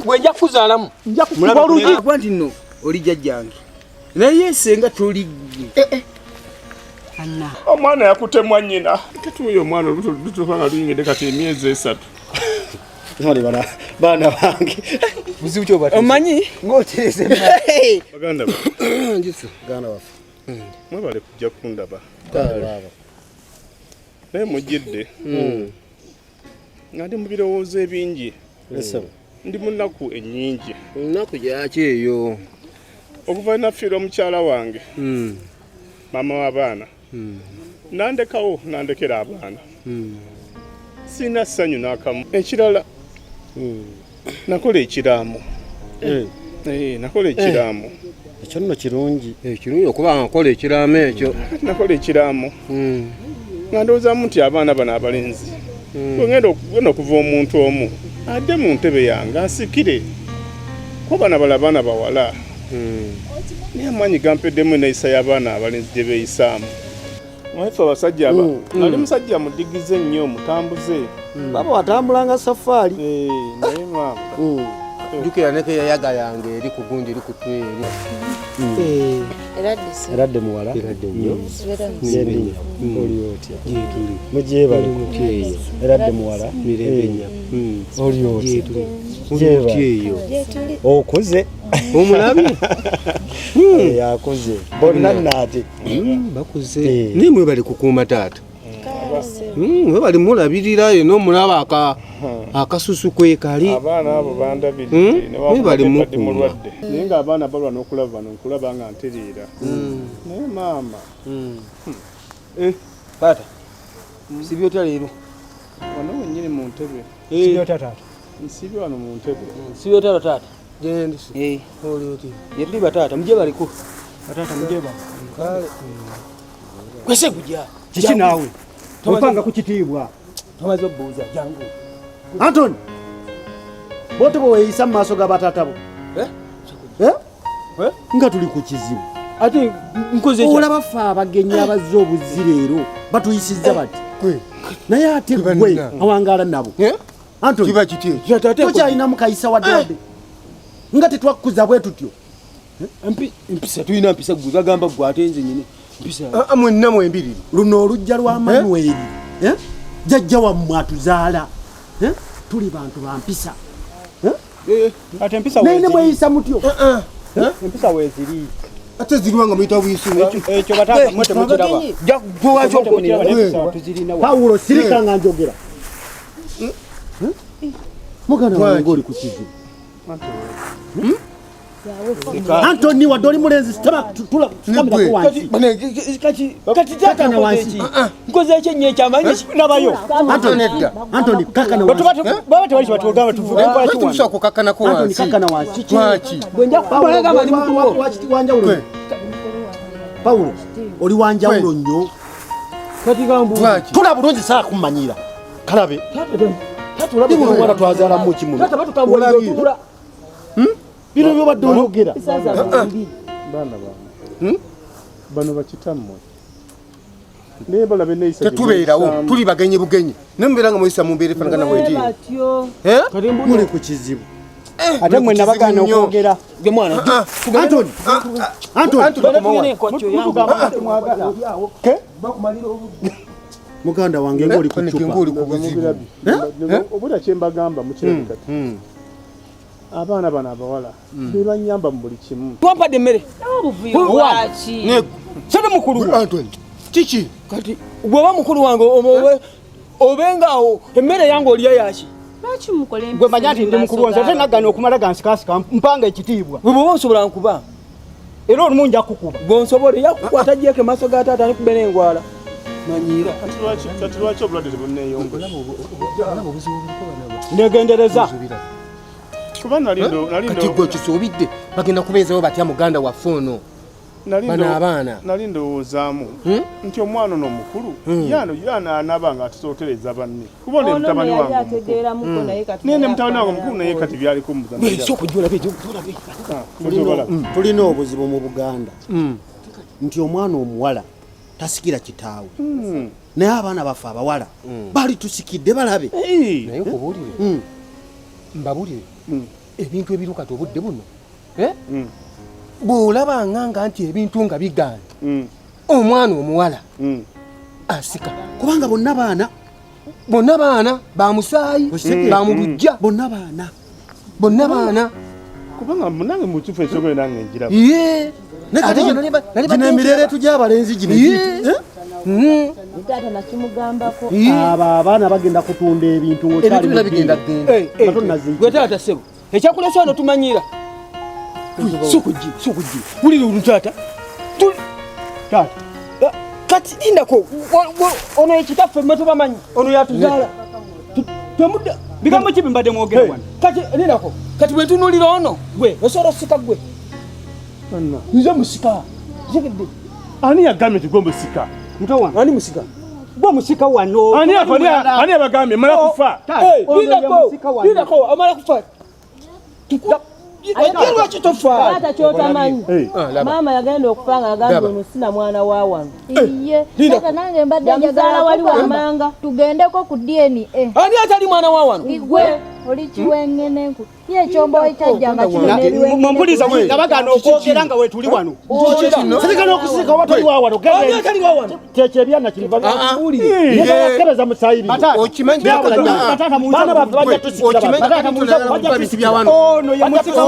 bwenja kuzaalamu mulabe nno oli jjajjange naye senga toli anna omwana yakutemwa nnyina katuuyo omwana olututuka luyingidde kati emyezi 3 baana bange buzibu kyo bati omanyi ng'otereze baganda njisu gana wafu mwebale kujja kundaba baba naye mujjidde nga ndi mu birowoozo ebingi ndi mu nnaku ennyingi nnaku gyaki eyo okuva nafiira omukyala wange maama w'abaana nandekera abaana sina ssanyu n'akamu ekirala nakola ekiraamu nakola ekiraamu ekyo nno kirungi kirungi okuba nkola ekiraamu ekyo nakola ekiraamu nga ndowoozaamu nti abaana bano abalenzi ngenda okuva omuntu omu adde mu ntebe yange ansikire kuba bana bala baana bawala naye amaanyi gampeddemu eneyisa y'abaana abalenzi gye beeyisaamu mwefe abasajja aba nali musajja mudigize nnyo mutambuze baba watambulanga safaari naye maama jukira neke yayaga yange eri ku gundi eri ku tweri eradde muwala eradde nnyo nzendi oli otya mugyebale eradde muwala mirembenya oli otya eyo okuze omulabi yakuze bonna nnaate bakuze naye mwe bali kukuuma taata mwe bali mulabirirayo n'omulaba akasusu kwekali abaana abo bandabidde nebali mulwadde naye ng'abaana balwa n'okulaba bano nkulaba nga nteriira naye maama taata sibyota leero wano wennyini mu ntebe sibyota taata nsibye wano mu ntebe sibyota taata jendi oli oti yetuli bataata muje baliko batata mujeba kale kwese kujja kiki naawe topanga kukitiibwa tomaze obbuuza jangu Antoni bote bo weeyisa mu maaso g'abatata bo nga tuli ku kizibu ate nkoze olaba ffe abagenyi abazze obuzzi leero batuyisizza bati naye ate gwe awangaala nabo Antoni kiba kiti tokyalinamu kayisa wadde nga tetwakkuza bwe tutyo empisa tulina mpisa gwe bagamba gwe ate nze nyine mpisa mwenna mwembiriri luno olujja lwa Manueli jjajja wammwe atuzaala tuli bantu bampisa ate empisa naye ne mweyisa mutyo empisa weeziri ate ziriwanga muyita buyisi ekyo batata mwete mukiraba gwewaki Pawulo sirika nga njogera muganda wange oli ku kizibu Antoni wadde oli mulenzi sitamira wansi kati taata na wansi nkoze ekyenyo ekyamanyi nabayo Antoni kakana wansi baba tewali kibatugamba tuvuge nkola kiwano tusobola kukakanako wansi Antoni kakana wansi lwaki bwenja kubalaga bali mutuwo wanjawulo Pawulo oli wanjawulo nnyo kati gambu tula bulungi saa kumanyira kalabe ndi muno mwana twazaala mu kimuno tata batukambula yotula bino byobadde oyogera baana bano bakitammwe naye balabe neyisa tetubeerawo tuli bagenyi bugenyi ne mubeera nga muyisa mu mbeera efaanagana bweti muli ku kizibu ate mwe nabagaana okwogera gwe mwana Antoni muganda wange ng'oli ku ccupa obula kyembagamba mukirabi kati abaana bano abawala bebanyamba mu buli kimu twampadde emmere sede mukulu Antoni kiki kati bw'oba mukulu wange obengaawo emmere yange olya yaki gwe manya nti ndi mukulu wange ate nagana okumala gansikasika mpanga ekitiibwa bwe bwoba osobola nkuba era olumu nja kukuba gonsobole yakukwata gyeko maaso ga taata nikube n'engwala manyira kati lwaki obulwadde tebuneeyongera negendereza kuba kati gwe kisobidde bagenda kubeezawo batya muganda waffe ono bano abaana nali ndowoozaamu nti omwana ono omukulu yaanaaba nga atusotereza banne kuba ole mutabani wange naye ne mutabani wange omukulu naye kati byali tulina obuzibu mu Buganda nti omwana omuwala tasikira kitaawe naye abaana baffe abawala bali tusikidde balabe naye kubuulire mbabulire ebintu ebiruka tobudde buno bw'olaba nganga nti ebintu nga biganye omwana omuwala asika kubanga bonna baana bamusaayi bamulujja bonna baana kubanga munange mu kifo ekyo nange njira gino emirere tujja abalenzi gino Taata nakimugambako abo abaana bagenda kutunda ebintu bigenda gwe taata sebo ekyakulesa wano tumanyira sukuji wulira olu taata kati lindako ono ekitaffe mwe tubamanyi ono yatuzaala temudda bigambo kibi mbadde mwogera wano kati lindako kati bwe ntunuulira ono gwe osobola osika gwe nze musika zegedde ani yagambye nti gwe musika mtawana ani musika gwe musika wano ani abagambye mala kufa lindako amala kufa Ajirwa kitofa. Taata kyotamanyi. Mama yagenda okufanga agamba omusina mwana wa wange. Iye. Taata nange mbadde njagala wali wamanga tugendeko ku DNA. Ani atali mwana wa wano? Igwe oli kiwengenenku. Ye kyombo ekyajjanga kinene. Mumpuliza mwe. Nabagana okwogera nga we tuli wano. Sirikana okusika watali wa wano. Ani atali wa wano? Cheche byana kiliva. Yekebeza musayiri. Okimanyi batata mu bana bajja tusikira. Batata mu bajja tusikira wano. Ono ye musika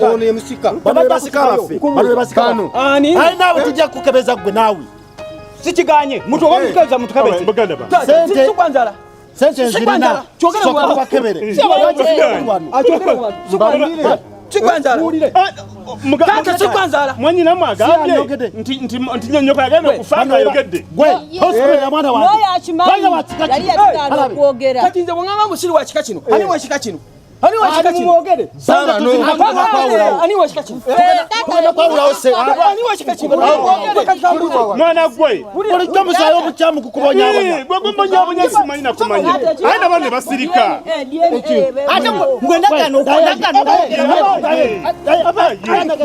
ono ye musika. Bano basika baffe. Bano basika. Ani? Ai nawe tujja kukebeza gwe nawe. Sikiganye. Mutu obamukeza mutukabeze. Sente kwanzala. Sente zirina. Chogera mwana bakebere. Sikwanzala. Kaka sikwanzala. Mwanyi namwe agambye nti nyonyoka yagenda kufanga yogedde. Gwe hospital ya mwana wange. Noya akimanyi. Yali yatutala okwogera. Kati nze bwangamba musiri wa kika kino. Ani wa kika kino? Ani wa kika kino? Mwogere. Sanga no. Ani wa kika kino? Tugenda kwawula ose. Ani wa kika kino? Mwana gwe. Oli kyamusayo obuchamu kukubonya abanya. Gwe gumbonya abanya simanyi na kumanya. Aina bane basirika. Ate mwenda kano okondakano.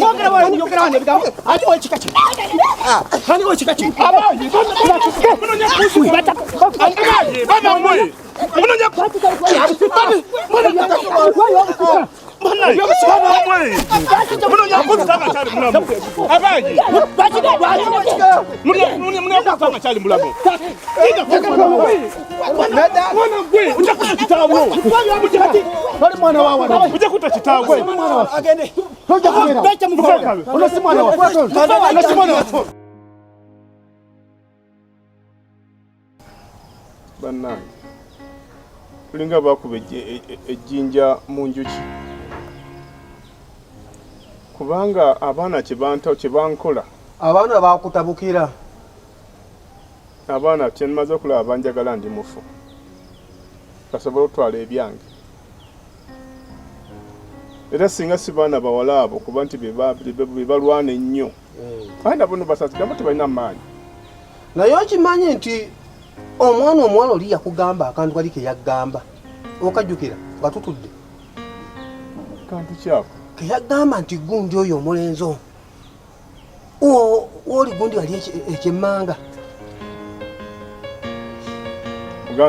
Mwogere wa nyokera wane bigambo. Ani wa kika kino? Ani wa kika kino? Abayi. Munonya kusu. Abayi. Bana mwe. Munonya kusu. Kulinga bakuba ejjinja mu njuki kubanga abaana kyebankola abaana bakutabukira abaana kyenmaze okulaba banjagala ndi mufu basobola otwala ebyange era singa si baana bawala abo kuba nti bebalwana ennyo aina bono basasigambo tebalina maanyi naye okimanyi nti omwana omuwala oli yakugamba akantu kali ke yaggamba okajjukira nga tutudde kantu kyako ke yagamba nti gundi oyo omulenzi oli gundi wali ekyemmanga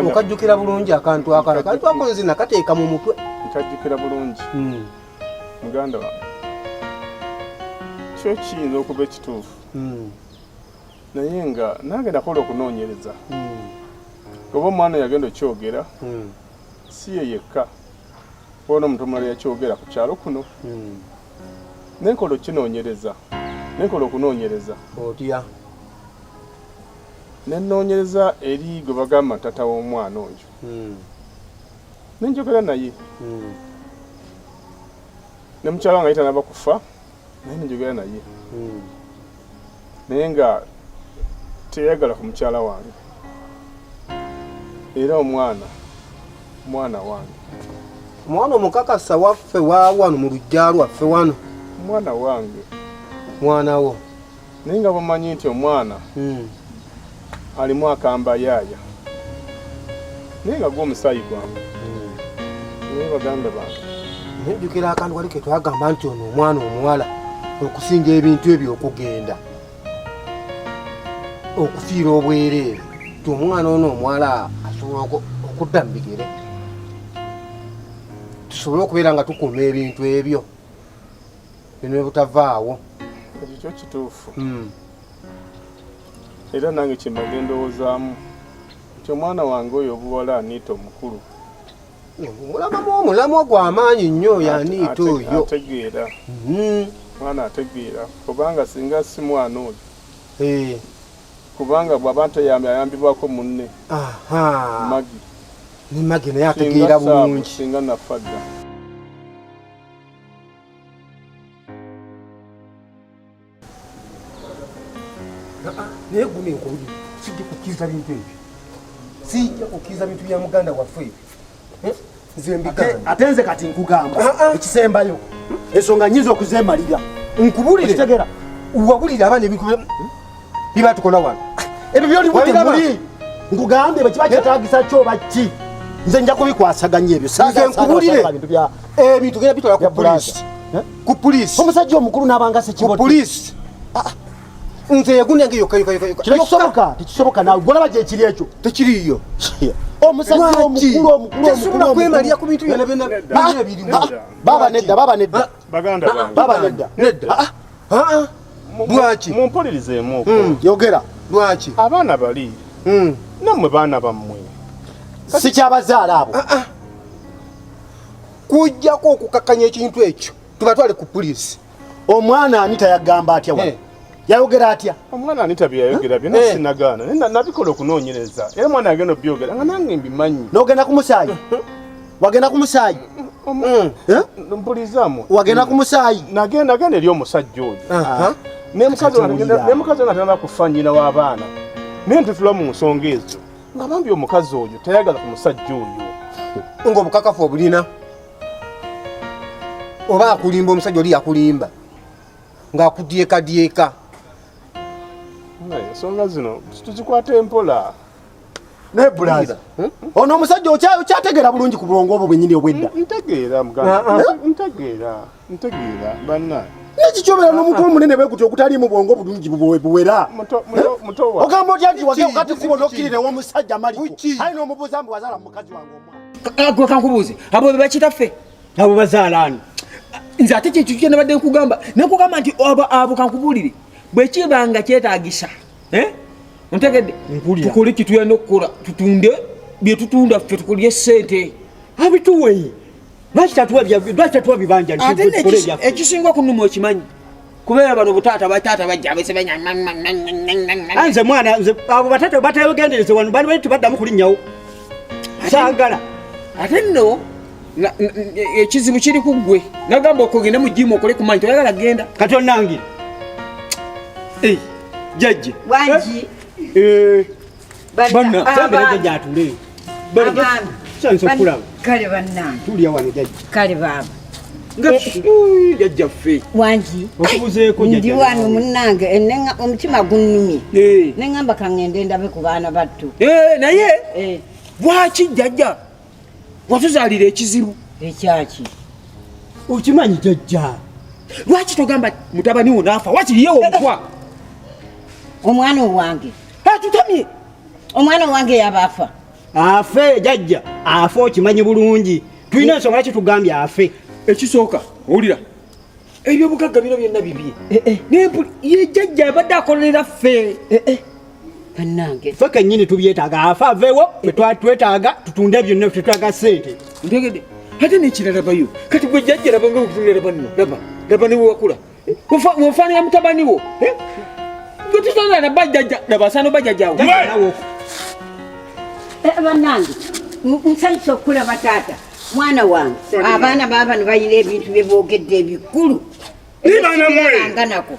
okajjukira bulungi akantu akala kantu ako nzina kateeka mu mutwe nkajjukira bulungi muganda wange kyo kiyinza okuba ekituufu naye nga nange nakola okunoonyereza oba omwana yagenda okyogera si ye yekka bona omuntu omulala yakyogera ku kyalo kuno nenkola okunoonyereza otya nenoonyereza eri gwe bagamba tata w'omwana oyo nenjogera naye ne mukyala wange ayita nabakufa naye nenjogera naye naye nga teyagala ku mukyala wange era omwana wange omwana omukakasa waffe wawano mu lujja lwaffe wano omwana wange mwana wo naye nga bamanyi nti omwana alimu akamba yaaya naye nga gw'omusaayi gwange naye baganda bange nejjukira akantu kali ke twagamba nti ono omwana omuwala okusinga ebintu ebyo okugenda okufiira obwereere ti omwana ono omuwala asobola okudda mu bigere tusobole okubeera nga tukuuma ebintu ebyo bino butavaawo. Ekyo kituufu. Era nange kyembaga endowoozaamu nti omwana wange oyo obuwala aniita omukulu. Omulamwa gw'amaanyi nnyo y'aniita oyo. Ategeera. Mwana ategeera kubanga singa si mwana oyo. Kubanga bw'aba ayambibwako munne. Magi. Ni Magi naye ategeera bulungi. Singa nafadda. Naye gune nkuli sijja kukkiriza bintu ebyo. Sijja kukkiriza bintu bya muganda waffe ebyo. Nze mbigamba. Ate nze kati nkugamba ekisembayo ensonga nyiza okuzeemalira. Nkubulire. Okitegera. Wabulire abaana ebintu biba tukola wano. Ebyo byoli buti muli. Nkugambe bwe kiba kyetaagisa kyoba ki. Nze nja kubikwasaganya ebyo. Nze nkubulire. Ebintu genda bitwala ku poliisi. Ku poliisi. Omusajja omukulu n'abanga sekibodde. Ku poliisi. Nze yagunyange yokka. Tekisoboka naawe golaba gye ekiri ekyo. Tekiriyo. Omusajja omukulu. Tesobola kwemalira ku bintu byonna byonna ebirimu. Baba nedda. Baganda bange. Baba nedda. Lwaki? Mumpulirizeemu okwo. Yogera. Lwaki? Abaana bali. Nammwe baana bammwe. Si kyabazaala abo. Kujjako okukakkanya ekintu ekyo tubatwale ku poliisi. Omwana ani tayagamba atya wa? Yayogera atya? Omwana ani tabi yayogera byo nasinagaana. Nabikola okunoonyereza. Era mwana agenda obyogera nga nange mbimanyi. N'ogenda ku musaayi? Wagenda ku musaayi? Mpulizaamu. Wagenda ku musaayi? Nagenda eri omusajja oyo. Ne mukazi natandika kufa nnyina w'abaana. Naye ntutula mu nsonga ezo. Nga bambi omukazi oyo tayagala ku musajja oyo. Ng'obukakafu obulina. Oba akulimba omusajja oli yakulimba. Ng'akudyekadyeka. Ensonga zino tuzikwata empola. Naye bulaza. Ono omusajja okyategeera bulungi ku bulongo obwo bwennyini obwedda. Ntegeera muganda. Ntegeera banna. Nekikyobera n'omuntu omunene bwe gutyo okutaliimu bwongo bulungi buwera. Ogamba otya nti wakati kubona okkirira ew'omusajja Maliko. Ayi n'omubuuza mbu wazaala mukazi wange omwana. Gwe kankubuuze abo be bakitaffe abo bazaala ani? Nze ate kyekyo kye nabadde nkugamba nti abo kankubuulire bwe kibanga kyetaagisa ontegedde tukole kituyina okukola tutunde bye tutunda ffe tukolye ssente abituwe lwaki tatuwa bibanja tukole byaffe ekisinga okunuma okimanyi kubeera bano butaata bajja abesebanya nze mwana abo bataata batayogendereze wano bali bali tibaddamu kulinnyawo saagala ate nno ekizibu kiri ku ggwe nagamba okugenda mu jimu okole kumanyi toyagala genda kati onnangira jajje wangi banna sembere gyatule kyansokulaba kale bannange tulya wano jajje kale baaba jajjaffe wangi okubuzeeko ndi wano munnange omutima gunnumye neŋŋamba kaŋŋende ndabe ku baana battu naye bwaki jjajja watuzaalira ekizibu ekyaki okimanyi jajja lwaki togamba mutabani wo naafa wakiriyewo omutwa omwana owange tutamye omwana owange yabaafa afe jajja afe okimanyi bulungi tulina ensonga laki tugambye afe ekisooka owulira ebyobugagga bino byonna bibye ye jajja abadde akolera ffe bannange ffe kennyini tubyetaaga afe aveewo twetaaga tutunde byonna tetwaga ssente ntegedde ate nekirala bayo kati gwe jajja labanga okutulira banno laba niwe wakula wofaanira mutabani wo gwetutoana bajjajja labasaano bajjajjawo bannange nsanyusa okulaba taata mwana wange abaana baabano bayina ebintu bye boogedde ebikulu nganako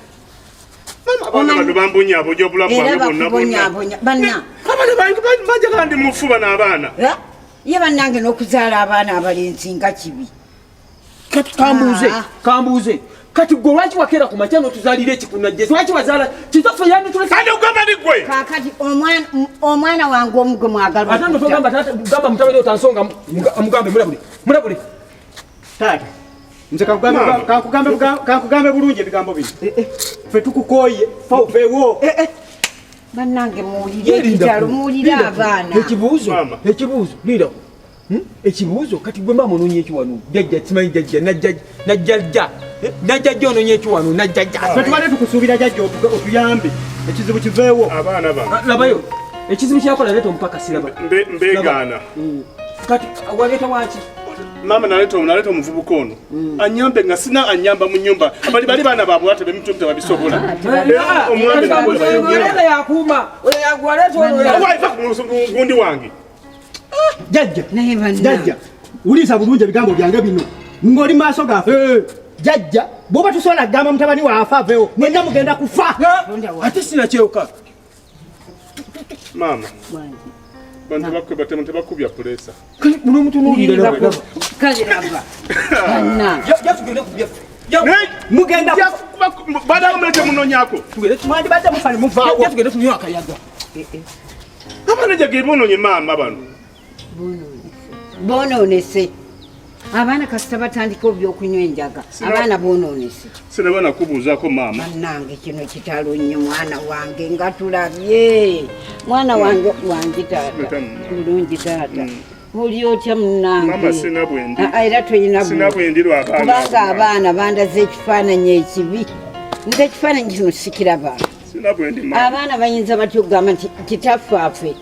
abaana bambonyaabonya obulamu banna bajagala ndi mufuba n'abaana ye bannange n'okuzaala abaana abalenzi nga kibi kati kambuuze kati gwe lwaki wakeera ku makya n'otuzaalira ekikunajje lwaki wazaala kitaffe yanditulekade ogamba ni gwe kakati omwana wange omu gwe mwagala ate notogamba mutabani otansonga mugambe mulabule taata nze kankugambe bulungi ebigambo bino ffe tukukooye faufeewo bannange muwulire ekitalo muwulire abaana ekibuuzo linda ekibuuzo kati gwe mama ononye ekiwano jjajja simanyi jjajja najjajja ononye ekiwano najjajja twale tukusuubira jjajja otuyambe ekizibu kiveewo abaana bano labayo ekizibu kyakola leeta omupakasi laba mbeegaana kati waleeta waki mama naleeta omuvubuka ono anyambe nga sina anyamba mu nnyumba bali baana baabwe ate bemitumta babisobola omwami yakuuma waiva gundi wange jjajja uliisa bulungi ebigambo byange bino ng'oli maaso gaffe jjajja bw'oba tusobola kugamba mutabani waafe aveewo mwenna mugenda kufa ate sina kyewoka mama bantu bakweba tebakubya pulesa muno mutunuulire kale laba banna jatugende ku byaffe mugenda badamulete munonyako mwandibadde mufane muvaawo jatugende tunywa akayaga abaana jage bononye mama bano bonoonese abaana kasita batandika ebyokunywa enjaga abaana bonoonese sinabana kubuuzaako mama bannange kino kitalo nnyo mwana wange nga tulabye mwana wange taata bulungi taata oli otya munnange era toyina kubanga abaana bandaze ekifaananyi ekibi nze ekifaananyi kino sikiraba abaana bayinza batya okugamba nti kitaffe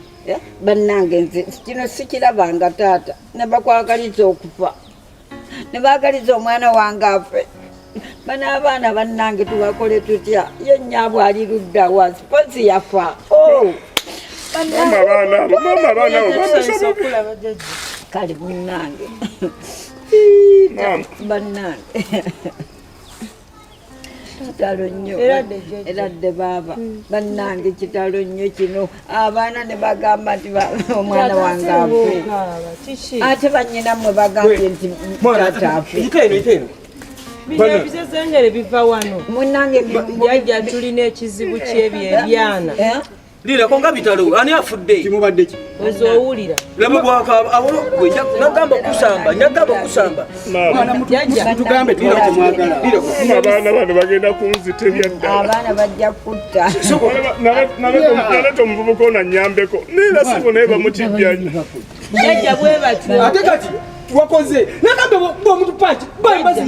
bannange nze kino sikirabanga taata ne bakwagaliza okufa ne baagaliza omwana wange afe bano abaana bannange tubakole tutya ye nnyabwe ali ludda wa sipozi yafa kale munnange bannange kitalo nnyo eradde baaba bannange kitalo nnyo kino abaana ne bagamba nti omwana wange afe ate bannyinammwe bagambye nti tataafe ebizezengere biva wano munnange jjajja tulina ekizibu kyebyo ebyana lirako nga bitalo ani afudde kimubadde ki ozowulira laba bwakaaba awolo gwe nagamba okusamba tugambe tuwatemwagala abaana bano bagenda kunzita ebyaddala abaana bajja kutta naleta omuvubuka ono anyambeko neera sibo naye bamutijjanya jjajja bwe batyo ate kati wakoze nagambe bomuntu paki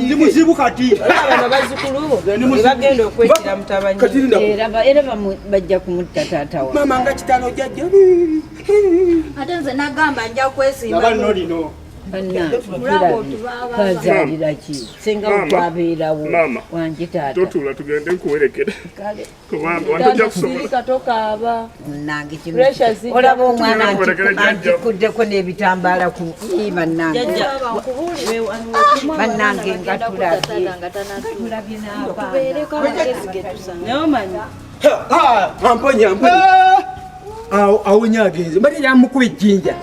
ndi muzibu kati abana bazzukulu ebagenda okwetira mutabani era bajja kumutta taata wa mama nga kitalo jjajja ate nze nagamba nja kwesimba nabanno lino kazalira ki senga bwabeerawo wange taata totula tugende nkuwerekera sirika tokaaba nange kino Pressure zijja olaba omwana antikuddeko n'ebitambaala ku bannange bannange nga tulabye neomanyi amponya awonya agenze mbali yamukuba ejjinja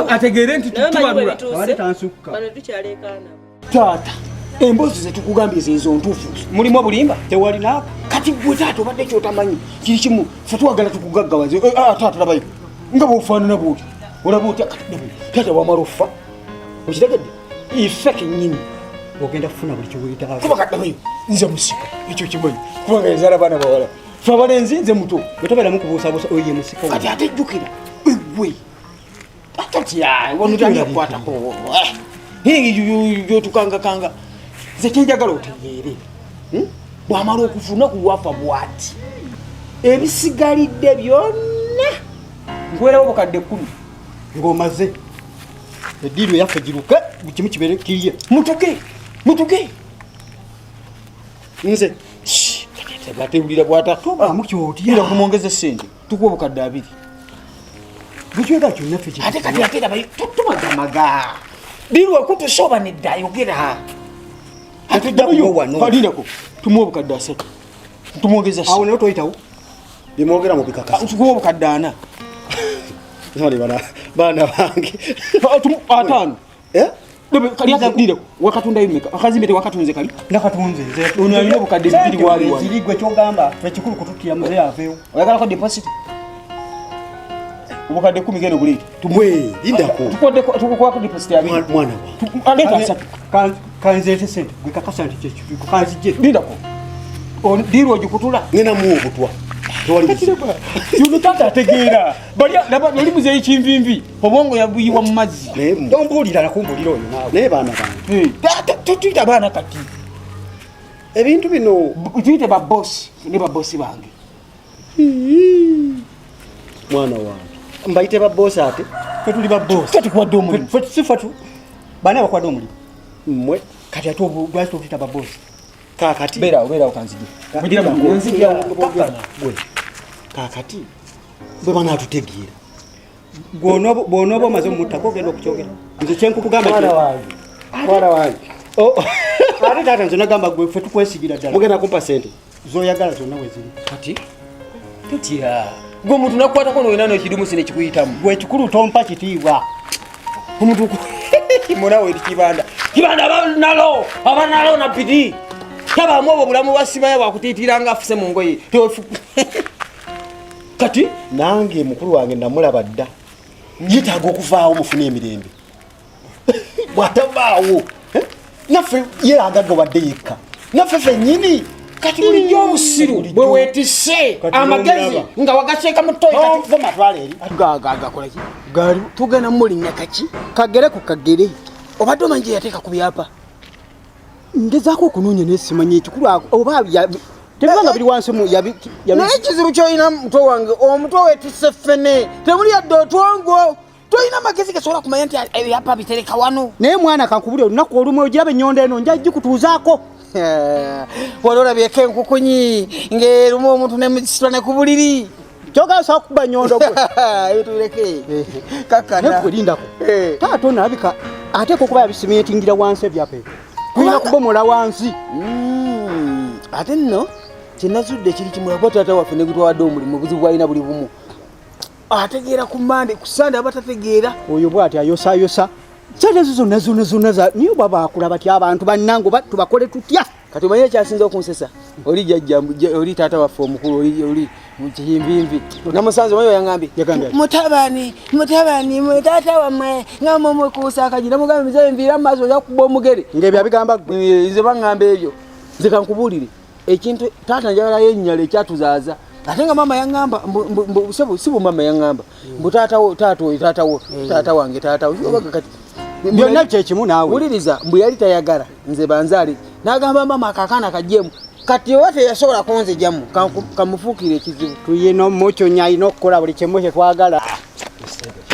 ategeere nti tutubalula abadde tansukka bano tukyalekaana taata emboozi zetukugambye zezo ntuufu mulimu obulimba tewalinako kati gwe taata obadde kyotamanyi kiri kimu fe twagala tukugaggawaze taata labayo nga bwofaanana bwoti olaba otya taata wamala offa okitegedde ife kennyini ogenda kufuna buli kiwetaaga kuba kaddabayo nze musika ekyo kimanyi kubanga ezaala baana bawala fe abalenzi nze muto wetobeeramu kubuusabuusa oye musika kati ate jjukira egwe atatiyaonotanyakukwatako gyotukangakanga nze kyenjagala otegeere bwamala okufuna kuwafa bwati ebisigalidde byonna nkwerawo bukadde 10 ng'omaze eddiiro yaffe giruke kimu kibeere kirye mutuge nze gatewulira bwatamukyotira kumwongeza sente tukuwa obukadde 2 bwekyega kyonnaffe ate kati aterabayo tutumagamaga dirwa kutusoba nedda ayogera atujjakuwalinako tumuwa obukadde 3 tumwongeza awo naye toyitawo bimwogera mu bikakasa tukuwa obukadde 4 baana bange 5 wakatunda imeka akazimbe tewakatunze kali nakatunze ono alina obukadde 2 waliwa ziri gwe kyogamba ekikulu kutukkira muze aveewo oyagalako deposit obukadde 10 genda obuliri tumwe lindako tukukwako deposit ya mwana aleta kanzeete sente gwekakasa nti kyekiko kanzijje lindako dirwa ogikutula ngena muwa obutwa yuno tata ategeera bali laba muzeeyi kinvimvi obwongo yabuyiwa mu mazzi tombulira nakumbulira oyo naye baana bange tutuyita baana kati ebintu bino tuyite babosi ne babosi bange mwana wange mbayite babosi ate tuli babosi kati kwadde omulimu sifatu baana bakwadde omulimu mmwe kati ate lwaki totuyita babosi kakati beerawo kanzige mugira munzija kakati bwe banaatutegeera bw'onooba omaze omumuttako ogenda okukyogera nze kyenkukugamba mwana wange ate taata nze nagamba gwe ffe tukwesigira ddala mugenda kumpa sente zoyagala zonna weziri kati tutya gwe omuntu nakukwatako noyina nekidumu nekikuyitamu gwe ekikulu tompa kitiibwa omuntu munawe eri kibanda abanalo na pidi tabamu obwo bulamu bwasimaya bwakutiitira nga afuse mu ngoye kati nange mukulu wange namulaba dda yetaaga okuvaawo mufune emirembe bw'atabaawo naffe yeeragaga wadde yekka naffe fennyini kati bulijjo obusiru bwe weetisse amagezi nga wagaseeka mu toyi matwala eri gagakolaki gali tugenda mulinnya kaki kagere ku kagere obadde omanyi gye yateeka ku byapa ngezaako okunoonya nesimanya ekikulu oba tebibanga biri wansi naye ekizibu kyolina mutwe wange omutwe weetisse ffene temuli yadde otwongo tolina magezi gasobola kumanya nti ebyapa bitereka wano naye mwana kankubulira olunaku olumu ogiraba ennyonda eno nja gikutuuzaako wali olabyeko enkukunyi ng'erumu omuntu nemusitula ne ku buliri kyogasobola kukuba nnyondo gwe tuleke kakanaerindako taata onaabika ate kukuba yabisimetingira wansi ebyapa kulina kubomola wansi ate nno kyenazudde kiri kimulakuba taata waffe negutwadde omulimu obuzibu bwalina buli bumu ategeera ku mande ku sande aba tategeera oyo bwati ayosayosa sente ezo zonna niyo baba akulaba ti abantu bannange oba tubakole tutya kati omanye ekyasinza okunsesa oli jjajja oli taata waffe omukulu oli mukiyimvimvi namusanze oyo yangambye mutabani taata wammwe nga mumwekuusa akaji namugambe mizabe nviira mumaaso oja kukuba omugere ng'ebyo abigamba nze baŋŋamba ebyo nze kankubuulire ekintu taata njagalayo ennyala ekyatuzaaza ate nga mama yaŋŋamba si bu mama yaŋŋamba mbu taata wange obaga kati byonna kyekimu naawe wuliriza mbu yali tayagala nze banzaali n'agamba mama akaakaana kajjemu kati oba teyasobola kunzijamu kamufuukire ekizibu tuyina omucyonya alina okukola buli kimu kyetwagala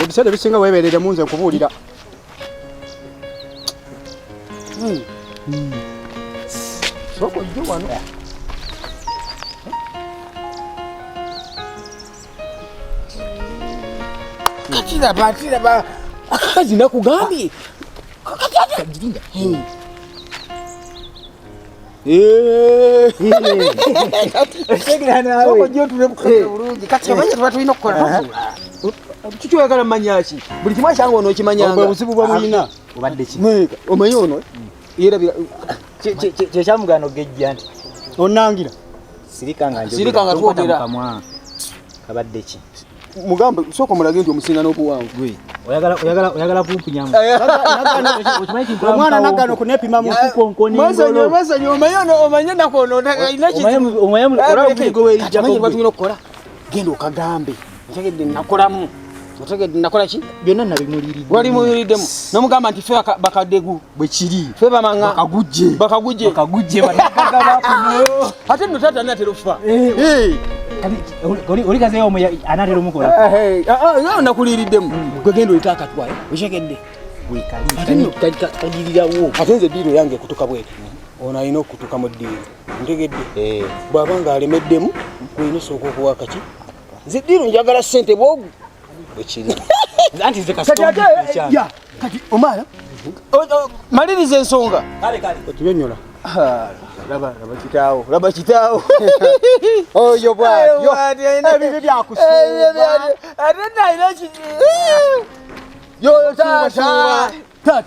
ebiseera ebisinga weebereremu nze nkubuulira sooka ojjo wano katiraba akazi nakugambye kajirinda kikyoyagala mumanyaki buli kimu akyanga ono okimanyanga obuzibu bwamulina omanyi ono yerabira kyekyamugano gejja nti onangira sirikanga twogera kabadde ki mugambe sooka omulage nti omusinga n'obuwanvu oyagala kumpunyamu omwana nagano kunepima mukukonkonimazanyo omanye nakonoolina okukola genda okagambe ntegedde nakolamu otegedde nakola ki byonna nabimuliridde wali muyuliddemu nomugamba nti fe bakadegu bwe kiri fe bamanga bakagujje ate nno taata natera okufa olikazeyo omu anatera omukola nakuliiriddemu gwegenda olita akatwaye otegedde kalirirawo ate nze diiro yange ekutuka bweti ono alina okutuka mu diiro ntegedde bw'aba nga alemeddemu gwena osooka okuwa kaki nze diiro njagala ssente bwogu kati omala maliriza ensonga okibyonyola laba kitaawo oyo bwatyo byakusuuba ate nalina yoyo taata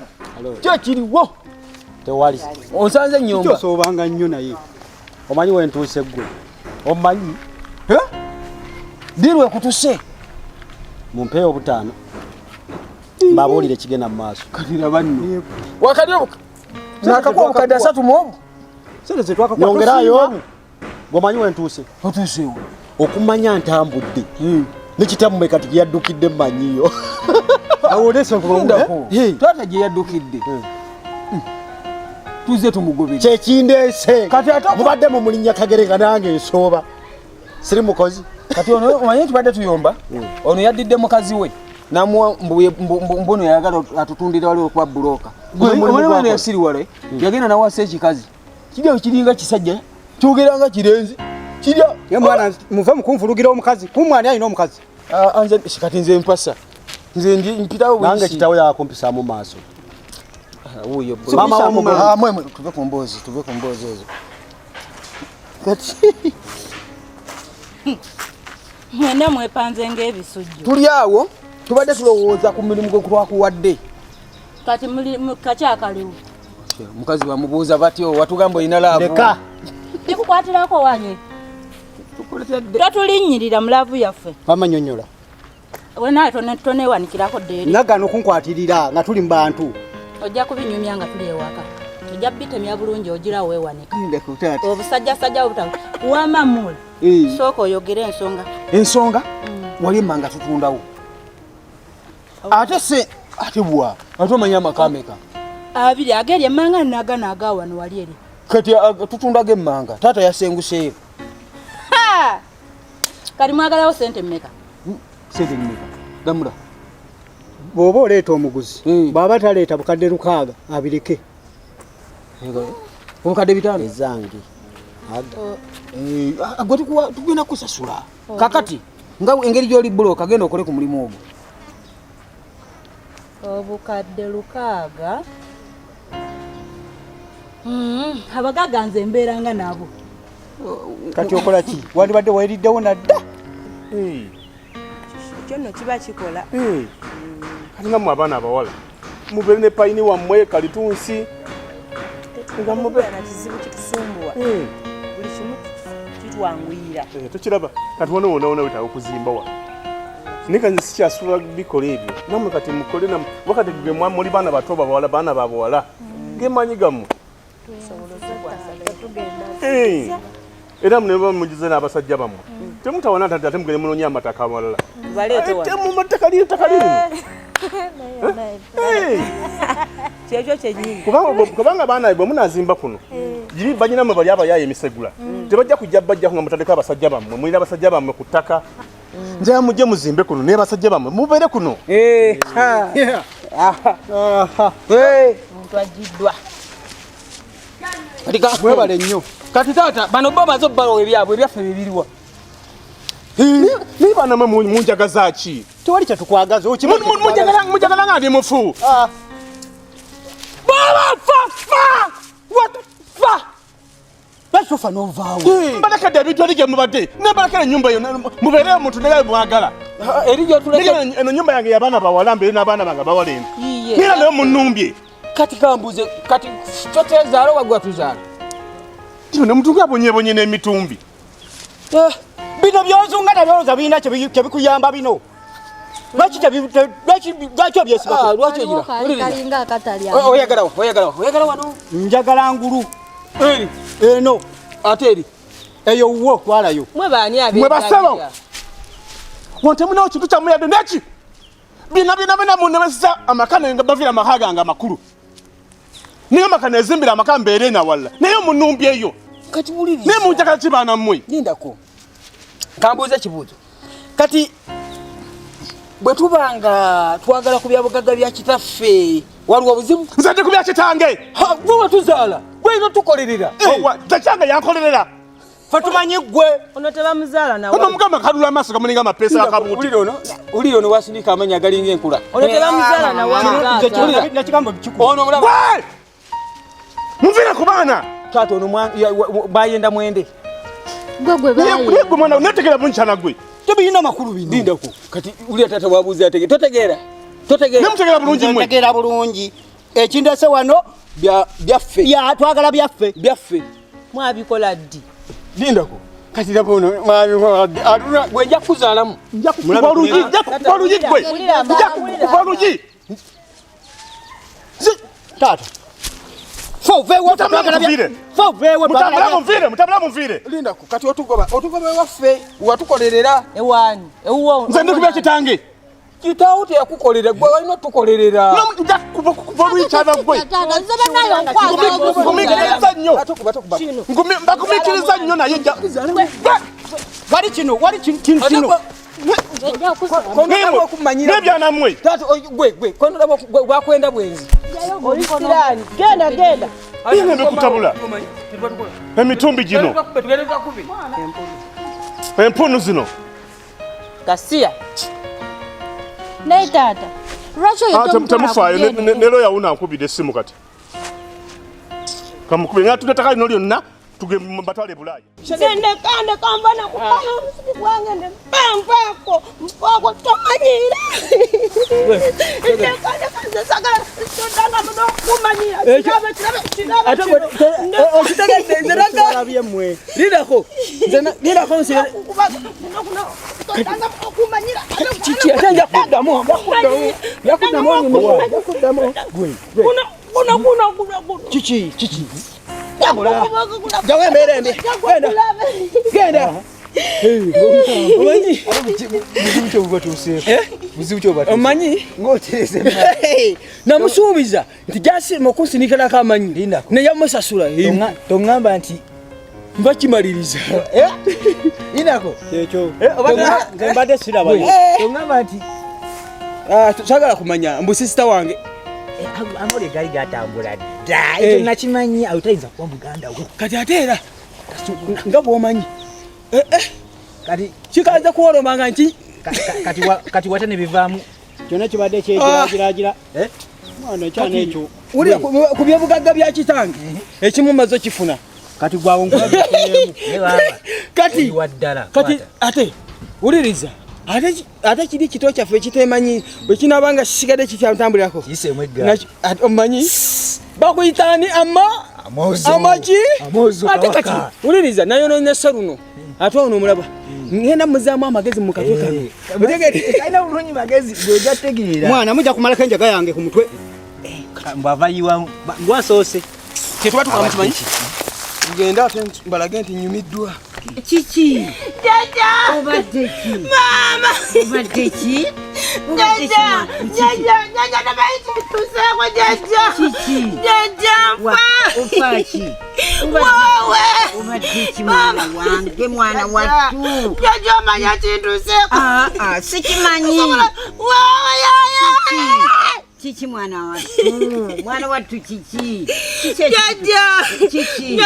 kyekiriwo tewali onsanze ennyumba kyosoobanga nnyo naye omanyi wentuuse ggwe omanyi dirwe kutuse mumpeeyo obutaano mbabuulire kigenda mu maaso katiraba nno wakadyobuka nakakuwa obukadde 3 mu obu yongerayo omu gwomanyi wentuuse otuusewo okumanya ntambudde nekitamme kati yaddukidde manyiyo awolese ndako taata gye yaddukidde tuze tumugobere kyekindeese mubadde mu mulinya Kagereka nange nsooba siri mukozi kati ono omanyi tubadde tuyomba ono yaddidde mukazi we namuwa mbuno yayagala atutundira wali okuba buloka omwana yasiri wale yagenda nawasa ekikazi kirya kiringa kisajja kyogeranga kirenzi kirya ye mwana muve mukunvulugira omukazi kumwana alina omukazi anze kati nze mpasa nze mpitawo nange kitawo yakumpisa mu maaso uyo mama wa mama mwe tuve ku mbozi ezo kati mwena mwepanze ng'ebisujju tuli awo tubadde tulowooza ku mirimu gwetwakuwadde kati kakyakaliwo mukazi bamubuuza batyo watugamba olina laavu leka ndikukwatirako wanye totulinnyirira mu laavu yaffe bamanyonyola wenaye tonewanikirako deeri nagano kunkwatirira nga tuli mu bantu ojja kubinyumya nga tuli ewaka ojja bitemya bulungi ogirawo wewanika ndekutaata obusajjasajja obutamu wamamula sooka oyogere ensonga wali emmanga tutundawo ate bwa ate omanya amakameka abiri agerye emmanga nagano agawano wali eri kati tutundaga emmanga taata yasenguseeyo kati mwagalawo sente mmeka sente mmeka damula bw'oba oleeta omuguzi bw'aba taleeta bukadde 6 abireke obukadde 5 ezange gwe tugenda kusasula kakati nga engeri gy'oli buloka genda okole ku mulimu ogwo obukadde 6 abagaga nze mbeeranga nabo kati okola ki wandibadde weeriddewo nadda kyonno kiba kikola kati nga mmwe abaana abawala mubeere ne payini wammwe kalitunsi nga mubeera kizibu kitusumbuwa buli kimu kitwanguyira tokiraba kati wona wetaaga okuzimba wa naye kati sikyasula bikola ebyo nammwe kati mukole wakati gwe muli baana bato bawala baana babawala gemanyi gammwe era muneba mugize n'abasajja bammwe temutawana ate mugende munonya amataka amalala mumataka lino kyekyo kyenyini kubanga baana bwe munazimba kuno banyinamu bali abayaya emisegula tebajja kujja bajjaku nga mutandika abasajja bammwe mulina abasajja bammwe ku ttaka nze mujje muzimbe kuno naye basajja bammwe mubeere kuno omuntu agiddwa mwebale nnyo kati taata bano bo baze obbalawo ebyabwe ebyaffe bibiriwa naye baana mwe munjagaza ki tewali kyetukwagaza mujagala nga ndi mufu basofa novaawo mbalekadde ebintu eri gye mubadde nembalekera ennyumba yo mubeere omuntu naye mwagala eno nyumba yange yabaana bawala mbeere n'abaana bange bawala eno era naye munumbye kati kambuze kati totezaala wagwa tuzaala nomuntu abonyebonye n'emitumbi bino byozunga nabyoloza birina kyebikuyamba bino lwaki oyagala wano njagala ngulu eno ate eri eyo wo twalayo mwe basalo wontemunawo kintu kyamuyadde neki bina munebesa amaka naye nga bavira amaka gange amakulu niyo amaka nezimbira amaka mbeere nawalla naye omunumbye eyo kati buliriza naye munjagala kibaana mmwe lindako kambuuza ekibuuzo kati bwe tubanga twagala ku byabugagga bya kitaffe waliwo obuzibu nzadde ku bya kitange gwe watuzaala gweyina tukolerera takyanga yankolerera fe tumanyi gwe ono tebamuzaala nawe ono mugamba kalula amaaso gamulinga amapeesa akabuuti ulira ono wasindika amanya galinga enkula ono tebamuzaala ono mulaba muvire ku baana taata ono bayenda mwende gwe mwana netegera bunkyana gwe tebiyina makulu bindako kati ulira taata wabuuza atege totegeera nemutegera bulungi mmwe ntegeera bulungi ekindese wano byaffe twagala byaffe mwabikola ddi lindako kati nabono bwenja kuzaalamu olugi taata mutabula muvire linda ko kati otugoba waffe watukolerera ewani ewuwo nze ndikubya kitange kitawo teyakukolera gwe walina tukolerera kuva lwikyana gwe ngumikiriza nnyo mbakumikiriza nnyo naye wali kino nebyanamwe gwe konolaba gwakwenda bwenzi olisirani genda binembe kutabula emitumbi gino empunu zino Kasiya naye taata lwaki oyo temufaayo ne loya wuna ankubidde essimu kati kamukube nga tugetakali no lyonna batwale Bulaaya sendekande kambana kupanga mpampako mpako tomanyira sendekande kanzesagala todanga muno kumanyira okitegeddenzeragalabye lidako nse kiki ate njakuddamu kiki jawe merembe genda omanyi namusuubiza nti jasima okunsinikirako amanyi neyamusasula toŋŋamba nti mbakimaliriza inako nze mbadde siraba toŋŋamba nti sagala kumanya mbu sisita wange amole gali gatambula dda ekyo nakimanyi awutayinza kuba muganda wo kati ate era nga bwomanyi kati kikaza kuwolomanga nti kati wate ne bivaamu kyonna kibadde kyekiragiragira mwana ekyana ekyo wulira ku byobugagga bya kitange ekimu maze kifuna kati gwawo kati ate wuliriza ate kiri kito kyaffe ekitemanyi bwe kinabanga kisigadde kikyatambulirako omanyi bakuyitaani amaki ate kati wuliriza nayononya saluno ate ono omulaba ngenda muzaamu amagezi mu katwe kano kalina bulungi magezi gwegategeera mwana mujja kumalako enjaga yange ku mutwe mbavayiwamu gwasoose tetuba tukamukimanyi ngenda ate mbalage nti nyumiddwa Chichi. Jaja. Obadde ki? Mama. Obadde ki? Jaja. Jaja nabaituseeko jaja. Chichi. Jaja mfa. Ofa ki? Wowe. Obadde ki mwana wange mwana wattu? Jaja omanya kintuseeko. Sikimanyi. Wowe yaya. Chichi mwana wattu. Mwana wattu chichi. Jaja. Chichi.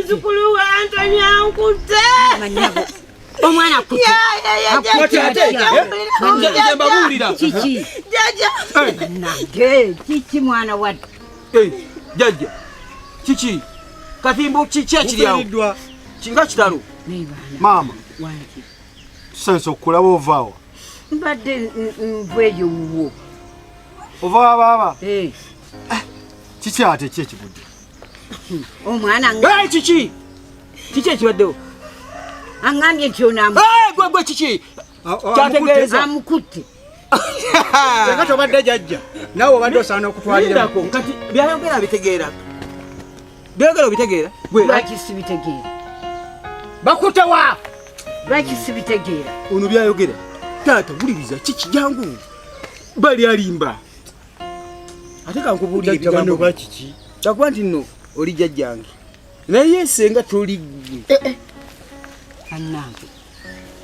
Mzukulu wa Anthony ankute. Manyabo. Omwana akute. Chichi. Jaja. Nange chichi mwana wattu. Jaja. Chichi. Katimbo chichi akiryawo. Kinga kitalo. Mama. Wangi. Senso kulaba ovaawo. Mbadde nveeyo wuwo. Ovaawo baba. Chichi ate ki ekigudde? Omwana nga chichi ekibaddewo angambye nti onaamu gwe chichi kyategeeza amukutte senga tobadde jajja nawe obadde osaana okutwalirako kati byayogera bitegeera byayogera obitegeera lwaki sibitegeera bakutewa lwaki sibitegeera ono byayogera taata wuliriza chichi jangu bali alimba ate kankubuulira ebigambo bakiki kyakuba nti nno oli jjajjange naye senga toli gwe bannange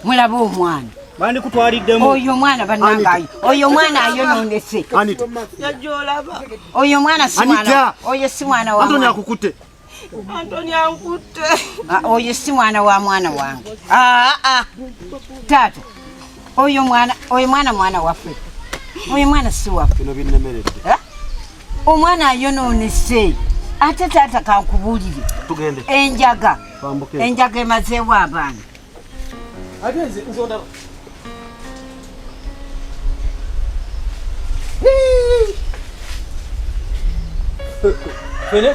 mulaba omwana bandikutwaliddemu oyo mwana bannange oyo mwana ayonoonese Yajolaba. oyo mwana si mwana oyo si mwana wa Antoni akukutte Anthony ankute. oyo si mwana wa mwana wange taata oyo mwana waffe oyo mwana si waffe bino binnemeredde omwana ayonoonese ate taata kankubuulire tugende enjaga emazeewo abaana ate nze ondaba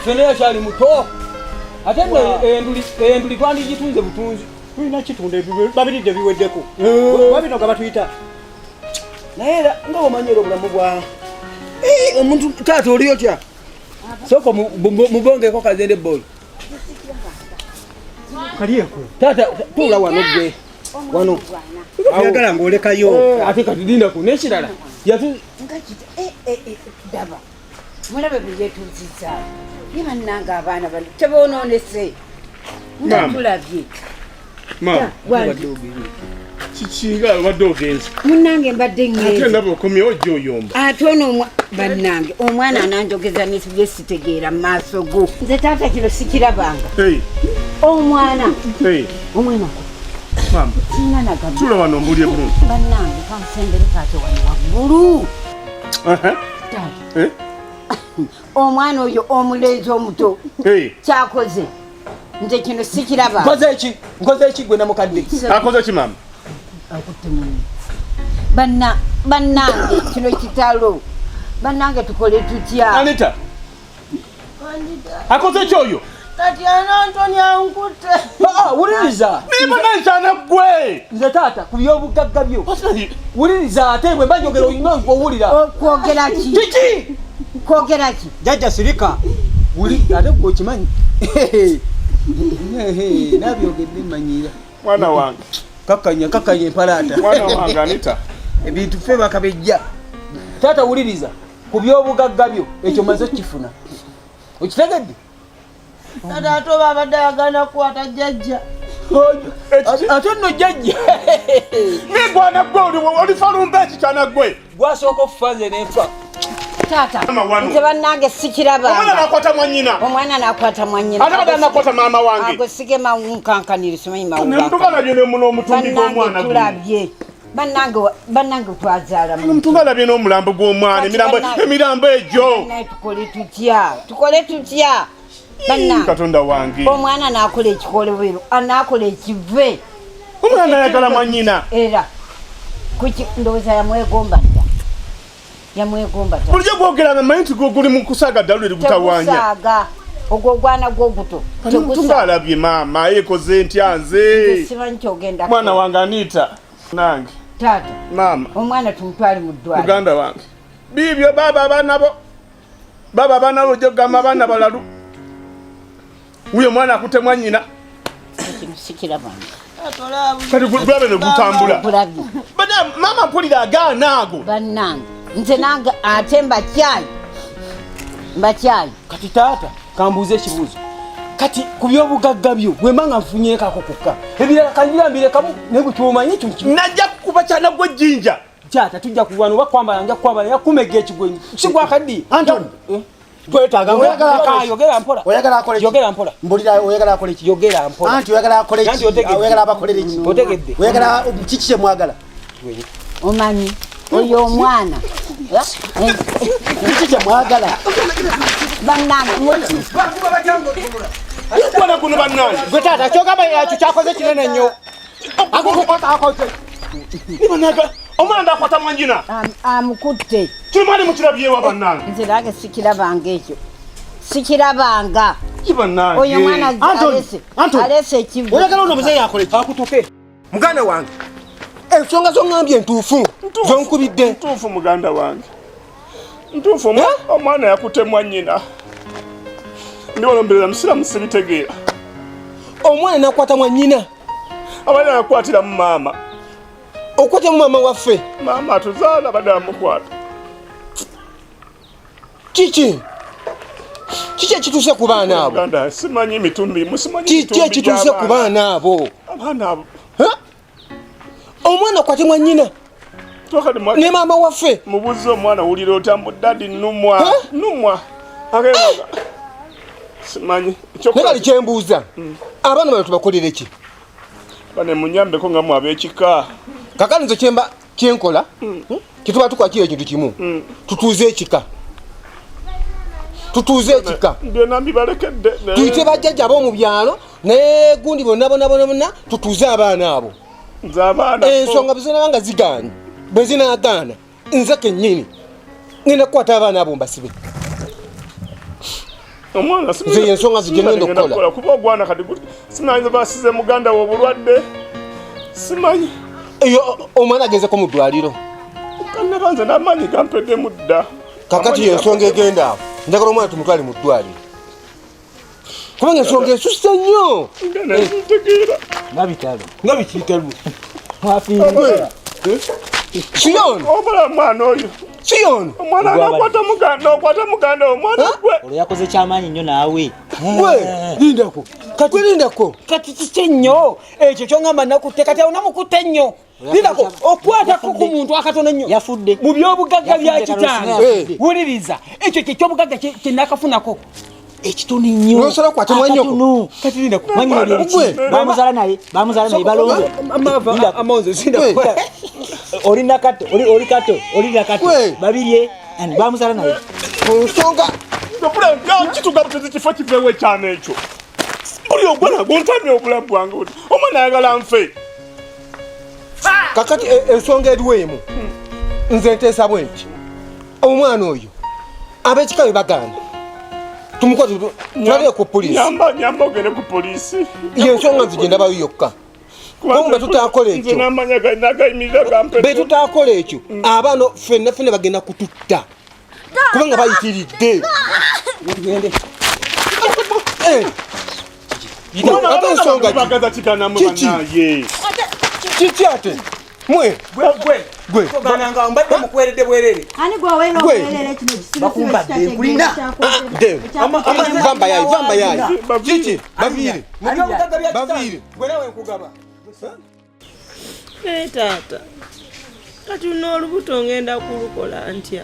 fene yakyali muto ate enduli twandigitunze butunzi tulina kitunde babiridde biweddeko wabino nga batuyita naye era nga omanyira obulamu bwa omuntu taata oli otya Soko mubonge ko kazende boy. Kaliyeko. Tata tula wano gwe. Wano. Ayagala ngolekayo. Ate katidinda ku neshirala. Yatu ngakita daba. Mulabe byetuziza. Yeba nanga abana bali tebononese. Ndakulabyye. Mama, Chichiga wadogenzi. Munange mbadde ngeze. Ate ndabo komye ojo yomba. Ate ono bannange omwana ananjogeza nesibye sitegeera maaso go. Nze taata kino sikirabanga. Hey. Omwana. Hey. Omwana. Mama. Sinana gabu. Tula wano mbulye bulungi. Bannange kansembere kate wano waggulu. Aha. Taata. Omwana oyo omulenzi omuto. Hey. Kyakoze. Nze kino sikiraba. Nkoze eki gwe namukadde. Akoze ki mama? Akutte munne. Bannange kino kitalo. Bannange tukole tutya. Anita. Akoze ki oyo? Kati Antoni ankutte. Wuliriza. Niba nansana gwe. Nze taata ku byobugagga byo. Wuliriza ate bwe banjogera oyina owulira. Kwogera ki? Kiki? Kwogera ki? Jajja sirika. Wuli ate gwe okimanyi. Nabyogedde manyira. Mwana wange. Kakanya empalaata. Mwana wange Anita. Ebintu ffe bakabejja. Taata wuliriza ku byobugagga byo ekyo maze kifuna. Okitegedde? Taata ate oba abadde ayagala kukwata jjajja. Ate nno jjajja. Nigwana gwe oli falumba ekikyana gwe. Gwasooka okufa nze n'enfa. Taata. Nze bannange sikiraba. Omwana nakwata mwannyina. Omwana nakwata mwannyina. Ate bada nakwata maama wange. Ago sige mawunkankanire simanyi mawunkankanire. Nemutugala bye muno omutumbi gw'omwana gwe. Tulabye. Bannange twazaala mu. Nemutugala bye n'omulambo gw'omwana emirambo egyo. Tukole tutya. Bannange. Katonda wange. Omwana n'akola ekikolebero, anaakola ekive. Omwana ayagala mwannyina. Era. Kuki ndowooza yamwegomba dda. Yamwegomba ta. Bulijjo gwogera manyi nti guli mu kusaaga ddalu eri gutawaanya. Tegusaaga. Ogwo gwana gwoguto. Tegusaaga alabye maama yekoze ntya nze. Simanyi kyogenda. Mwana wange Anita. Nange. Taata. Maama. Omwana tumutwale mu ddwaliro. Muganda wange. Bibyo baba abaana bo gyogamba abaana balalu. Uyo mwana akutte mwannyina. Sikirabanga. Kati gulabe ne gutambula. Gulabye. Bada mama mpulira agaana ago. Bannange. Nze nange ate mbakyayi. Kati taata kambuuze ekibuuzo. Kati ku byobugagga byo bwe manga nfunyeekako kokka. Ebirala kanjirambirekamu naye bwe kyomanyi ekyo nkimanyi. Najja kukuba kyana gwe jjinja. Taata tujja kulwana oba kwambala nja kwambala yakumega ekigwenyi. Si gwakaddi. Antoni. Twetaaga yogera mpola. Oyagala akole ki? Yogera mpola. Mbulira oyagala akole ki? Yogera mpola. Anti oyagala akole ki? Oyagala abakolere ki? Otegedde. Oyagala kiki kye mwagala? Omanyi oyo omwana. Kiki kye mwagala? Bannange. Kwana kuno bannange. Gwe taata kyogamba yakyo kyakoze kinene nnyo. Omwana ndakwata mwannyina. Amukutte. Kimali mukirabyewa bannange. Nze nange sikirabanga ekyo. Sikirabanga. Kibannange. Oyo mwana alese ekivu. Oyagala ono muzeeyi akole ki? Akutuke. Muganda wange. Ensonga z'oŋŋambye ntuufu. Zonkubidde. Ntuufu muganda wange. Ntuufu omwana yakutte mwannyina. Ndiwolomberera musiramu sibitegeera. Omwana nakwata mwannyina. Abaana nakwatira mu maama. Okwata mu maama waffe. Maama atuzaala badde amukwata. Kiki ekituuse ku baana abo? Uganda simanyi mitumbi musimanyi. Kiki ekituuse ku baana abo? Abaana abo. Omwana akwate mwannyina. Ne maama waffe. Mubuze omwana wulira otya dadi numwa. Agemoga. Simanyi. Naye kali kyembuuza. Abaana bano tubakolere ki? Bane munyambeko nga mu ab'ekika. Kakati nze kyenkola kituba tukwakira ekintu kimu. Tutuuze ekika. Byonna mbibalekedde. Tuyite bajjajja ab'omu byalo naye gundi bonna tutuuze abaana abo. Nze abaana. Ensonga bwe zinaba nga zigaanye bwe zinaagaana nze kennyini ngenda kukwata abaana abo mbasibe. Omwana nze ensonga zigenda okukola. Kuba ogwana kati simanyi basize muganda wo obulwadde. Simanyi. Eyo omwana agezeko mu ddwaliro. Kannabanze n'amaanyi gampedde mudda. Kakati y'ensonga egenda awo. njagala omwana tumutwale mu ddwaliro kubanga ensonga esusse nnyo nga bitalo nga bikiyitalo Siyon obala mwana oyo Siyon omwana anakwata muganda omwana gwe olwo yakoze kyamaanyi nnyo naawe gwe lindako kati lindako kati kiki nnyo ekyo kyongamba nakutte kati awo namukutte nnyo lindako okwatako ku muntu akatono nnyo yafudde mu byobugagga bya kitange wuliriza ekyo kyekyobugagga kyenakafunako ekitono nnyo nosobola kukwata mwanyoko kati lindako bamuzala naye balongo amonze sindako olina kato babirye bamuzala naye nsonga kitugabuteze kifo kiveewo ekyana ekyo oli ogwana gontamya obulamu bwange oti omwana ayagala nfe kakati ensonga eriweemu nze nteesa bwenti omwana oyo ab'ekika bwe bagana tumukwate tulabire ku poliisi nyamba ogende ku poliisi yensonga nze gye ndabayo yokka kuba betutakola ekyo betutakola ekyo abaana ffenna bagenda kututta kubanga bayitiridde ate ensonga kiki ate mwe gwe bananga mbadde mukweredde bwerere ani gwe wena okwelele kino bakumbadde nkulina vamba yayi kiki baviire gwe nawe nkugaba taata kati luno olubuto ngenda kulukola ntya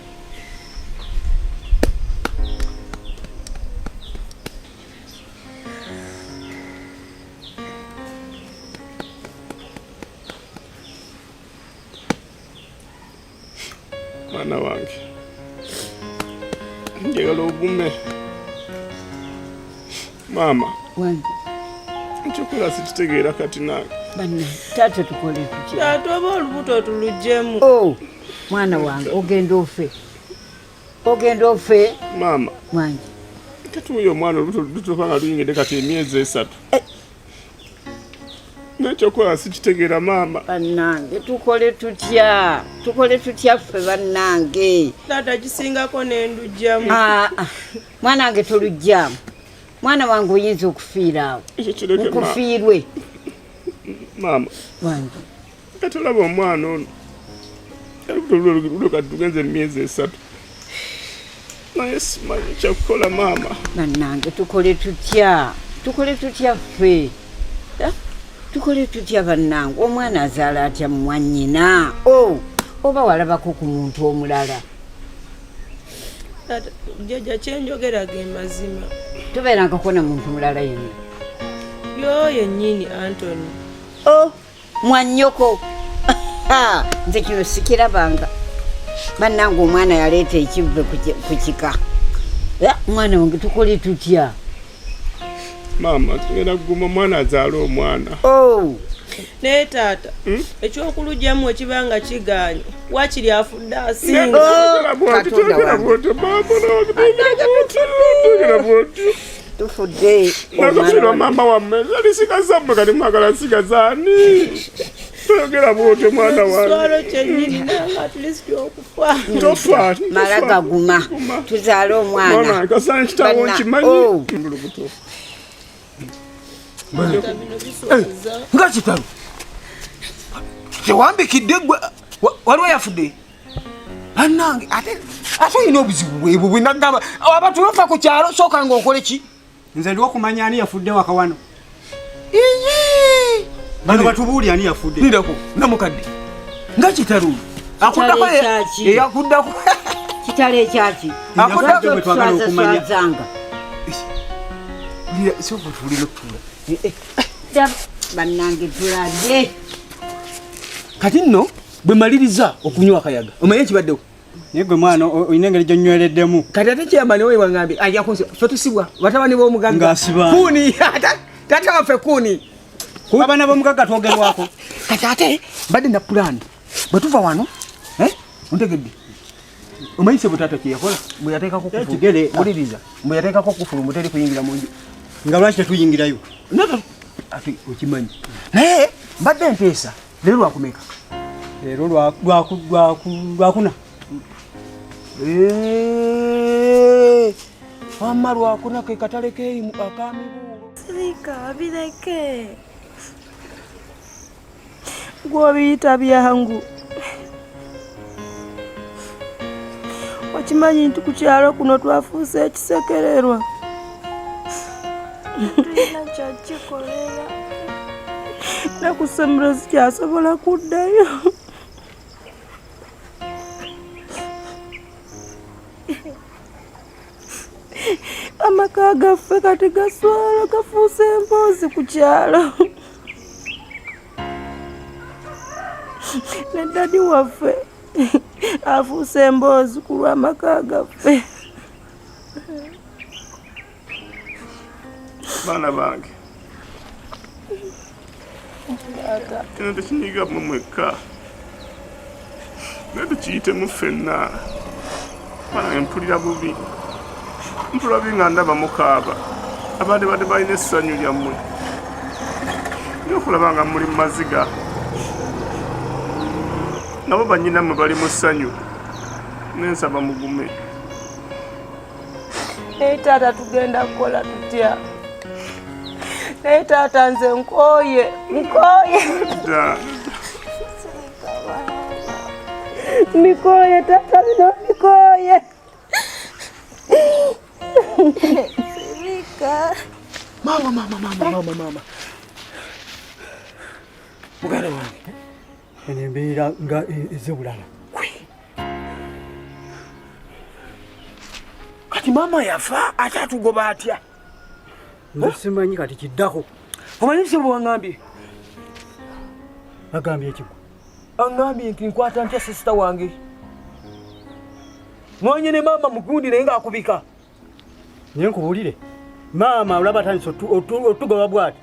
mwana wange njagala ogume maama wange ekyokola sikitegeera kati nange banne taata tukole tutya taata oba olubuto tuluggyemu mwana wange ogenda ofe maama wange kati oyo omwana olubuto lutokanga luyingidde kati emyezi 3 nekyokola sikitegeera maama bannange tukole tutya ffe bannange taata kisingako nendugjamu mwana wange tolugjamu mwana wange oyinza okufiira awo nkufiirwe maama wange kati olaba omwana ono olubuto kati tugenze emyezi 3 naye simanyi kyakukola maama bannange tukole tutya ffe tukole tutya bannange omwana azaala atya mwannyina oba walabako ku muntu omulala jjajja kyenjogera ge mazima tobeerangako na muntu mulala yenna yo yennyini Antony mwannyoko nze kino sikirabanga bannange omwana yaleeta ekivve ku kika mwana wange tukole tutya maama tugenda kuguma omwana azaala omwana naye taata ekyokulugjamu ekibanga kiganye wakiri afudde asinga tufudde nakufirwa mama wamme alisigazammwe kati mwagala sigazaani toyogera bwotyo mwana wange kyenyini nanga atulisiti okufa tofa mala gaguma tuzaale omwana kasana kitawo nkimanyi ndulubuto nga kitalo tewambikidde gwe waliwo yafudde annange ate olina obuzibu bwebwo bwenagamba abantu bafa ku kyalo sooka nga okole ki nze ndiwo kumanya ani yafudde waka wano bano batubuuli ani yafudde nindako namukadde nga kitalo akuddako eyakuddako kitalo ekyaki twagala okumanya sofa tulina okutula bannange tulabye kati nno bwe maliriza okunywa akayaga omanye ekibaddewo naye gwe mwana olina engeri gyonywereddemu kati ate kyamani oyo wangambye ajakoze fe tusibwa batabani b'omugagga ngasiba kuuni tata waffe kuuni abaana b'omugagga twogerwako kati ate mbadde na pulaani bwe tuva wano ontegedde omanyise bwe tata kyeyakola bwe yateekako kuliriza bwe yateekako kufulu teri kuyingira mu nju nga lwaki tetuyingirayo ate okimanyi naye mbadde nteesa leero lwakumeka leero lwakuna Mama lwakuna ke katale ke akamibulo. Sirika bireke. Gwobiyita byangu. Okimanyi nti ku kyalo kuno twafuuse ekisekererwa. Tulina kyakikolera. Nakusomero sikyasobola kuddayo. Amaka gaffe kati gaswala gafuuse emboozi ku kyalo. Ne dadi waffe afuuse emboozi ku lw'amaka gaffe. Baana bange kino tekinyiga mmwe mwekka naye tukiyitemu ffenna. Banange mpulira bubi nga ndaba mukaaba abadde balina essanyu lyammwe nyokulaba nga muli mu maziga nabo bannyinammwe bali mu ssanyu. Nensaba mugume. Naye taata tugenda kukola tutya? Naye taata nze nkooye. Mikooye taata bino mikooye. Sirika. Mama. Muganda wange. Enembeera nga ezebulala. Kati mama yafa ate atugoba atya? Nze simanyi kati kiddako. Omanyi se bwangambye? Agambye ekigwo. Angambye nti nkwata ntya sisita wange. Mwanye ne mama mugundi naye ng'akubika. Naye nkubuulire. Maama olaba atandise otugoba bw'ati.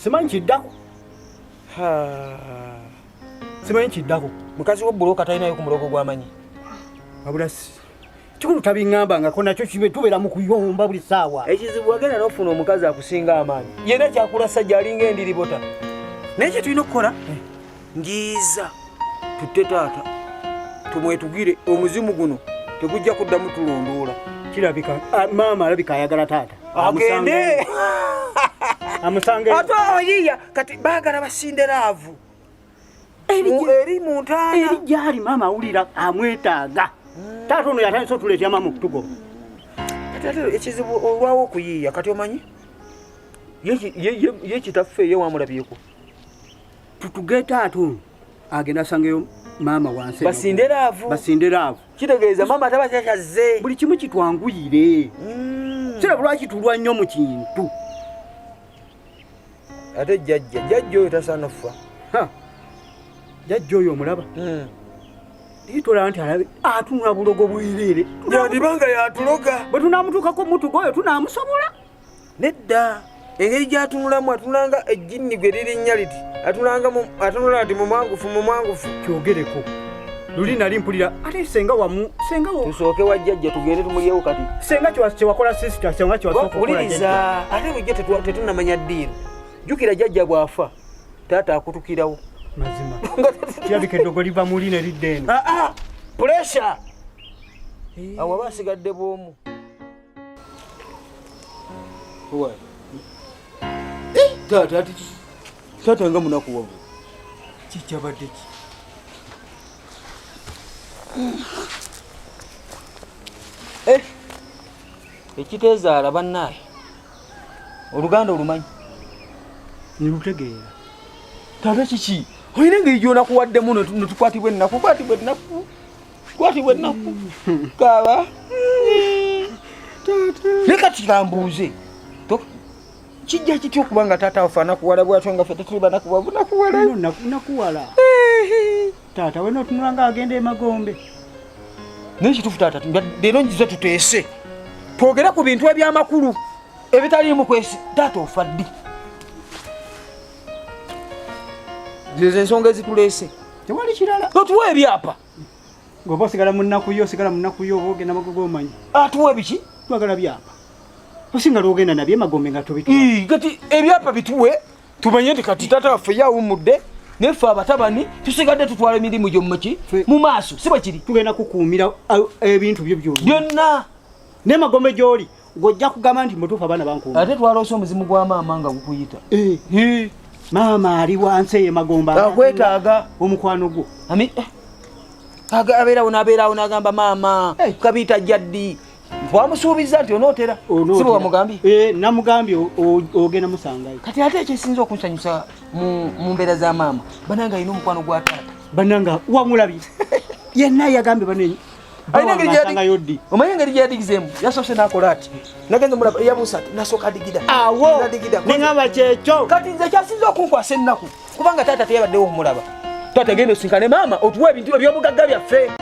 Simanyi kiddako. Simanyi kiddako. Mukazi w'obbulooka talinayo ku mulogo gw'amanyi. Wabula kikulu tabiŋŋambangako nakyo kibe tubeera mu kuyomba buli ssaawa. Ekizibu wagenda n'ofuna omukazi akusinga amaanyi. Yenna kyakula sajja alinga endiribota. Naye kye tulina okukola ngiiza tutte taata tumwetugire omuzimu guno tegujja kuddamu tulondoola. Kirabika maama alabika ayagala taata. Agende. Amusange. Ate oyiya kati baagala basinde laavu. Eri mu ntaana. Eri gyali maama awulira amwetaaga. Taata ono yatandise otuleetya maama okutugoba. Kati ate ekizibu olwawo okuyiiya kati omanyi? Ye kitaffe ye wamulabyeko. Tutuge taata ono agenda asangeyo maama wansi. Basinde laavu. Kitegeeza maama taba kyazze. Buli kimu kitwanguyire. Kiraba lwaki tulwa nnyo mu kintu. Ate jjajja oyo tasaana ffa. Jjajja oyo omulaba. Itola nti alabe atunula bulogo bwireere. Yandibanga yatuloga. Bwe tunaamutuukako mutugo oyo tunaamusobola. Nedda. Engeri gy'atunulamu atunulanga ejjinni gwe lirinnya liti. Atunula ati mumwangufu. Kyogereko. Luli nali mpulira ate senga wo. Tusooke wa jjajja tugende tumulyewo kati. Senga kyewakola sisita senga kyewasooka okukola. Wuliriza ate bujja tetunnamanya ddiiro. Jjukira jjajja bw'afa taata akutukirawo. Mazima. Kirabika eddogo liva muli ne lidda eno. Puresha. Awo basigadde bw'omu. Taata nga munaku wavu. Kikyabadde ki? Ekiteezaala bannaaye. Oluganda olumanyi? Nilutegeera. Taata kiki? Olina engeri gy'onakuwaddemu netukwatibwa ennaku. Kwatibwa ennaku. Kaaba. Ne kati kambuuze. Kijja kitya okuba nga taata waffe anakuwala bw'atyo nga ffe tetuli banakuwavu nakuwala. Nakuwala. Taata we n'otunula ng'agenda emagombe. Naye kituufu taata leero njiza tuteese. Twogere ku bintu eby'amakulu ebitaliimu kwesi. Taata ofa ddi? Zezo ensonga ezituleese. Tewali kirala. Otuwa ebyapa. Ng'oba osigala mu nnaku yo oba ogenda magogo omanyi. Atuwa ebiki? Twagala byapa. Osinga lw'ogenda nabyo emagombe nga tubituwa. Kati ebyapa bituwe tumanye nti kati taata waffe ye awummudde nefe abatabani tusigadde tutwala emirimu gyomumaki mu maaso si bwe kiri tugenda kukuumira ebintu byo byonna ne magombe gy'oli ng'ojja kugamba nti mutuufu abaana bankuuma ate twaloosa omuzimu gwa maama nga gukuyita maama ali wansi eyo magomba akwetaaga omukwano gwo abeerawo n'agamba maama kabiita jjaddi wamusuubiza nti onootera si bwe wamugambye namugambye ogenda musangayo kati ate ekyesinza okunsanyusa mu mbeera za maama bananga alina omukwano gwa taata bananga wamulabye yenna yagambye banenyi omanyi engeri gyeyadigizeemu yasoose n'akola ati nagenza mulaba eyabuusa ati nasooka adigida awo neŋamba kyekyo kati nze kyasinza okunkwasa ennaku kubanga taata teyabaddewo omulaba taata genda osinkane maama otuwa ebintu eby'obugagga byaffe